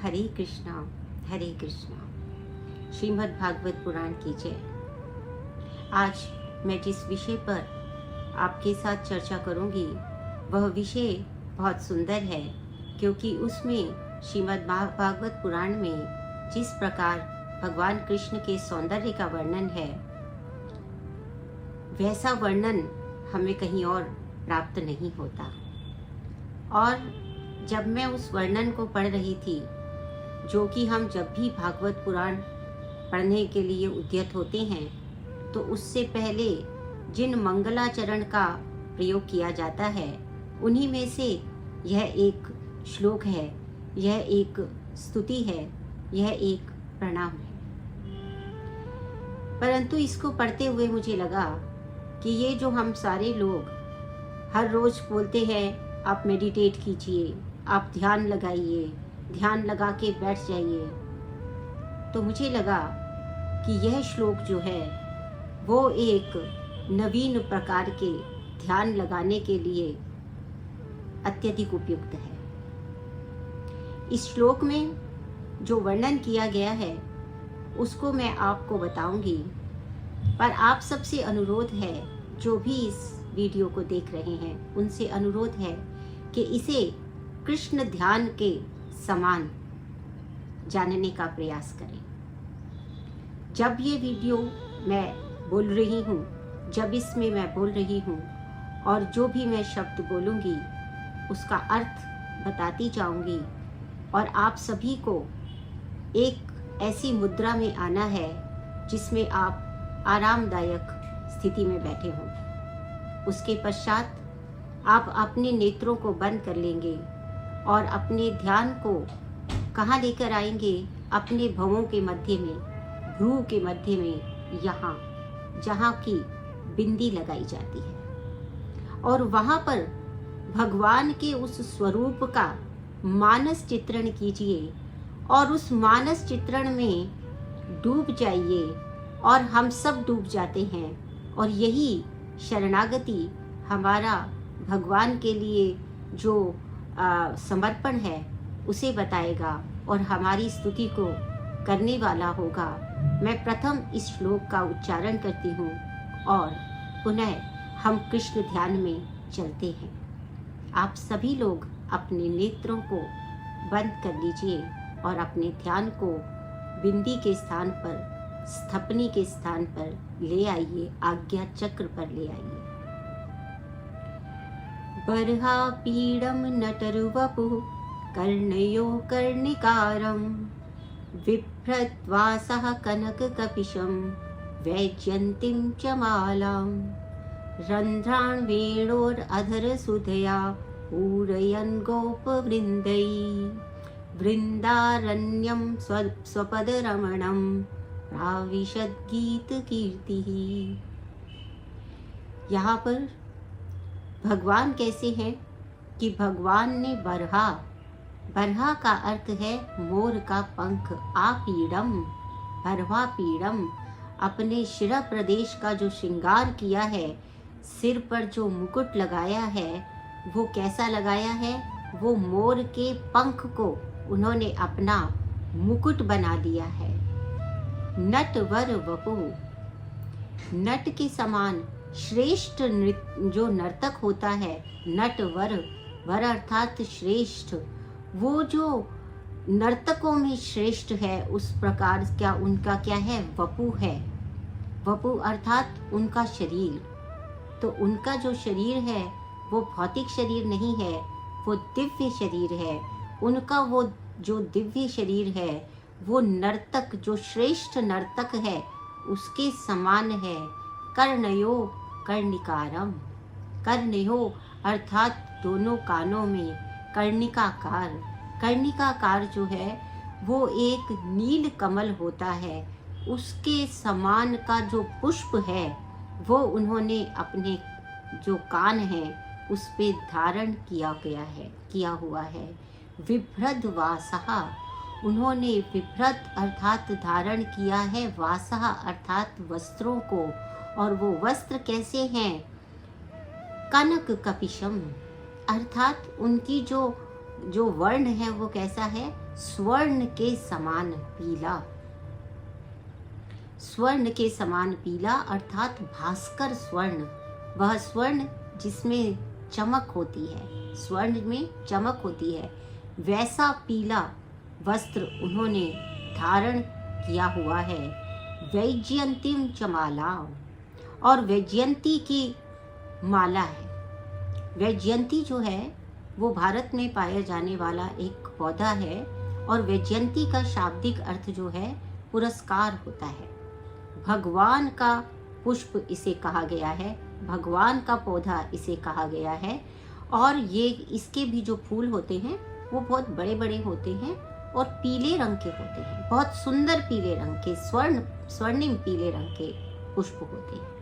हरे कृष्णा कृष्णा। श्रीमद् भागवत पुराण की जय। आज मैं जिस विषय पर आपके साथ चर्चा करूंगी वह विषय बहुत सुंदर है, क्योंकि उसमें श्रीमद् भागवत पुराण में जिस प्रकार भगवान कृष्ण के सौंदर्य का वर्णन है, वैसा वर्णन हमें कहीं और प्राप्त नहीं होता। और जब मैं उस वर्णन को पढ़ रही थी, जो कि हम जब भी भागवत पुराण पढ़ने के लिए उद्यत होते हैं, तो उससे पहले जिन मंगलाचरण का प्रयोग किया जाता है, उन्हीं में से यह एक श्लोक है, यह एक स्तुति है, यह एक प्रणाम है। परंतु इसको पढ़ते हुए मुझे लगा कि ये जो हम सारे लोग हर रोज बोलते हैं, आप मेडिटेट कीजिए, आप ध्यान लगाइए, ध्यान लगा के बैठ जाइए, तो मुझे लगा कि यह श्लोक जो है वो एक नवीन प्रकार के ध्यान लगाने के लिए अत्यधिक उपयुक्त है। इस श्लोक में जो वर्णन किया गया है उसको मैं आपको बताऊंगी, पर आप सबसे अनुरोध है, जो भी इस वीडियो को देख रहे हैं उनसे अनुरोध है कि इसे कृष्ण ध्यान के समान जानने का प्रयास करें। जब ये वीडियो मैं बोल रही हूँ, जब इसमें मैं बोल रही हूँ और जो भी मैं शब्द बोलूँगी उसका अर्थ बताती जाऊँगी, और आप सभी को एक ऐसी मुद्रा में आना है जिसमें आप आरामदायक स्थिति में बैठे हों। उसके पश्चात आप अपने नेत्रों को बंद कर लेंगे और अपने ध्यान को कहाँ लेकर आएंगे? अपने भवों के मध्य में, भ्रू के मध्य में, यहाँ जहाँ की बिंदी लगाई जाती है, और वहाँ पर भगवान के उस स्वरूप का मानस चित्रण कीजिए और उस मानस चित्रण में डूब जाइए। और हम सब डूब जाते हैं, और यही शरणागति हमारा भगवान के लिए जो समर्पण है उसे बताएगा और हमारी स्तुति को करने वाला होगा। मैं प्रथम इस श्लोक का उच्चारण करती हूँ और पुनः हम कृष्ण ध्यान में चलते हैं। आप सभी लोग अपने नेत्रों को बंद कर लीजिए और अपने ध्यान को बिंदी के स्थान पर, स्थपनी के स्थान पर ले आइए, आज्ञा चक्र पर ले आइए। बर्हा पीडम नटरुवपु कर्णयो कर्णिकारं बिभ्रद्वासः कनककपिशं वैजयन्तीं च मालां रन्ध्रान् वेणोरधरसुधया पूरयन् गोपवृन्दैः वृन्दारण्यं स्वपदरमणं प्राविशद्गीतकीर्तिः। यहाँ पर भगवान कैसे हैं कि भगवान ने बरहा का अर्थ है मोर का पंख। आपीडम, बरहा पीडम, अपने शिरा प्रदेश का जो श्रृंगार किया है, सिर पर जो मुकुट लगाया है, वो कैसा लगाया है? वो मोर के पंख को उन्होंने अपना मुकुट बना दिया है। नटवर वपु, नट के समान श्रेष्ठ जो नर्तक होता है, नटवर, वर अर्थात श्रेष्ठ, वो जो नर्तकों में श्रेष्ठ है, उस प्रकार क्या उनका क्या है? वपु है। वपु अर्थात उनका शरीर। तो उनका जो शरीर है वो भौतिक शरीर नहीं है, वो दिव्य शरीर है। उनका वो जो दिव्य शरीर है वो नर्तक, जो श्रेष्ठ नर्तक है उसके समान है। कर्णयो कर्णिकारम, कर्णयो अर्थात दोनों कानों में, कर्णिकाकार, कर्णिकाकार जो है वो एक नील कमल होता है, उसके समान का जो पुष्प है वो उन्होंने अपने जो कान हैं उस पे धारण किया हुआ है। विभ्रद वासहा, उन्होंने विभ्रत अर्थात धारण किया है, वासहा अर्थात वस्त्रों को, और वो वस्त्र कैसे हैं? कनक कपिशम, अर्थात उनकी जो वर्ण है वो कैसा है? स्वर्ण के समान पीला। स्वर्ण के समान पीला अर्थात भास्कर स्वर्ण, वह स्वर्ण जिसमें चमक होती है, स्वर्ण में चमक होती है, वैसा पीला वस्त्र उन्होंने धारण किया हुआ है। वैजयंतीम चमाला, और वैजयंती की माला है। वैजयंती जो है वो भारत में पाया जाने वाला एक पौधा है, और वैजयंती का शाब्दिक अर्थ जो है पुरस्कार होता है। भगवान का पुष्प इसे कहा गया है, भगवान का पौधा इसे कहा गया है। और ये इसके भी जो फूल होते हैं वो बहुत बड़े बड़े होते हैं और पीले रंग के होते हैं, बहुत सुंदर पीले रंग के, स्वर्णिम पीले रंग के पुष्प होते हैं।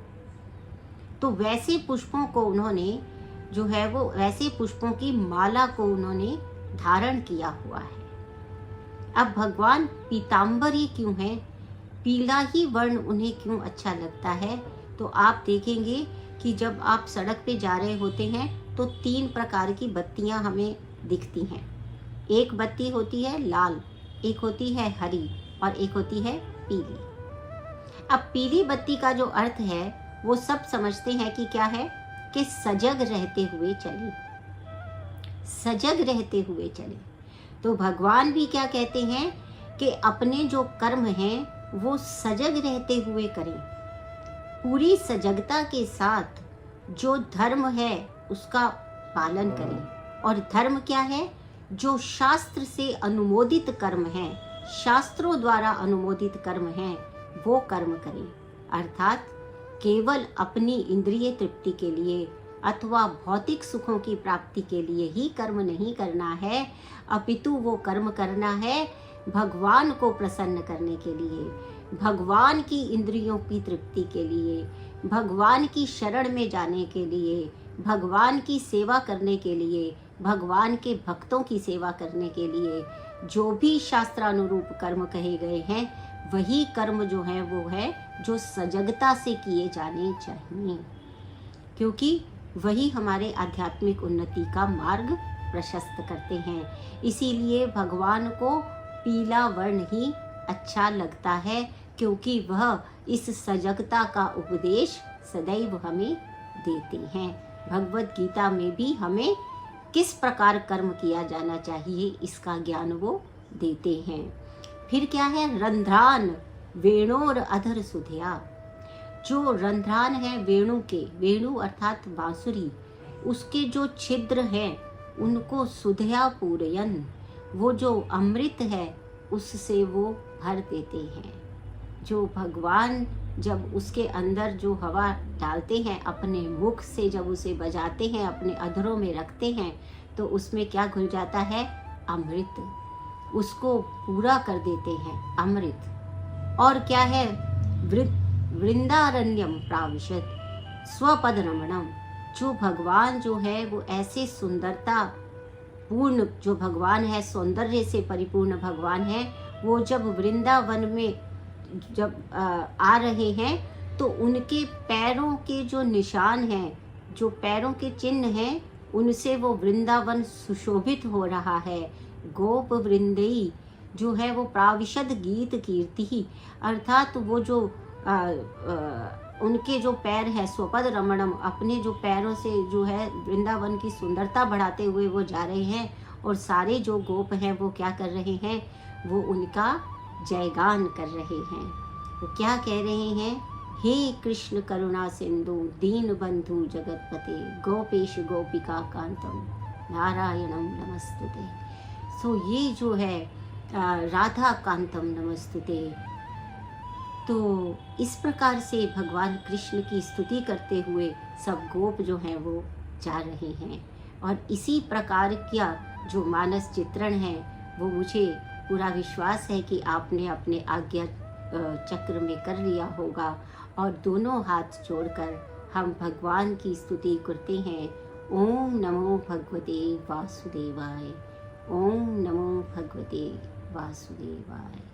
तो वैसे पुष्पों को उन्होंने जो है वो वैसे पुष्पों की माला को उन्होंने धारण किया हुआ है। अब भगवान पीताम्बर ही क्यों है, पीला ही वर्ण उन्हें क्यों अच्छा लगता है? तो आप देखेंगे कि जब आप सड़क पे जा रहे होते हैं तो 3 प्रकार की बत्तियां हमें दिखती हैं। एक बत्ती होती है लाल, एक होती है हरी और एक होती है पीली। अब पीली बत्ती का जो अर्थ है वो सब समझते हैं कि क्या है, कि सजग रहते हुए चले, सजग रहते हुए चले। तो भगवान भी क्या कहते हैं कि अपने जो कर्म हैं वो सजग रहते हुए करें, पूरी सजगता के साथ जो धर्म है उसका पालन करें। और धर्म क्या है? जो शास्त्र से अनुमोदित कर्म है, शास्त्रों द्वारा अनुमोदित कर्म है, वो कर्म करें। अर्थात केवल अपनी इंद्रिय तृप्ति के लिए अथवा भौतिक सुखों की प्राप्ति के लिए ही कर्म नहीं करना है, अपितु वो कर्म करना है भगवान को प्रसन्न करने के लिए, भगवान की इंद्रियों की तृप्ति के लिए, भगवान की शरण में जाने के लिए, भगवान की सेवा करने के लिए, भगवान के भक्तों की सेवा करने के लिए। जो भी शास्त्रानुरूप कर्म कहे गए हैं वही कर्म जो है वो है जो सजगता से किए जाने चाहिए, क्योंकि वही हमारे आध्यात्मिक उन्नति का मार्ग प्रशस्त करते हैं। इसीलिए भगवान को पीला वर्ण ही अच्छा लगता है, क्योंकि वह इस सजगता का उपदेश सदैव हमें देते हैं। भगवत गीता में भी हमें किस प्रकार कर्म किया जाना चाहिए इसका ज्ञान वो देते हैं। फिर क्या है? रंध्रान वेणोर अधर सुधिया। जो रंध्रान है वेणु के, वेणु अर्थात बांसुरी, उसके जो छिद्र हैं उनको सुधिया पूरयन, वो जो अमृत है उससे वो भर देते हैं। जो भगवान जब उसके अंदर जो हवा डालते हैं, अपने मुख से जब उसे बजाते हैं, अपने अधरों में रखते हैं, तो उसमें क्या घुल जाता है? अमृत। उसको पूरा कर देते हैं अमृत। और क्या है? वृंदारण्यम प्राविशत स्वपद रमणम। जो भगवान जो है वो ऐसे सुंदरता पूर्ण जो भगवान है, सौंदर्य से परिपूर्ण भगवान है, वो जब वृंदावन में जब आ रहे हैं तो उनके पैरों के जो निशान हैं, जो पैरों के चिन्ह हैं, उनसे वो वृंदावन सुशोभित हो रहा है। गोप वृंदई जो है वो प्राविशद गीत कीर्ति, अर्थात वो जो उनके जो पैर है स्वपद रमणम, अपने जो पैरों से जो है वृंदावन की सुंदरता बढ़ाते हुए वो जा रहे हैं। और सारे जो गोप हैं वो क्या कर रहे हैं? वो उनका जयगान कर रहे हैं। वो क्या कह रहे हैं? हे कृष्ण करुणा सिंधु दीन बंधु जगतपते गोपेश गोपिका कांतम नारायणम नमस्तुते। सो ये जो है राधा कांतम नमस्तुते। तो इस प्रकार से भगवान कृष्ण की स्तुति करते हुए सब गोप जो हैं वो जा रहे हैं। और इसी प्रकार का जो मानस चित्रण है वो मुझे पूरा विश्वास है कि आपने अपने आज्ञा चक्र में कर लिया होगा। और दोनों हाथ जोड़कर हम भगवान की स्तुति करते हैं। ओम नमो भगवते वासुदेवाय। ओम नमो भगवते वासुदेवाय।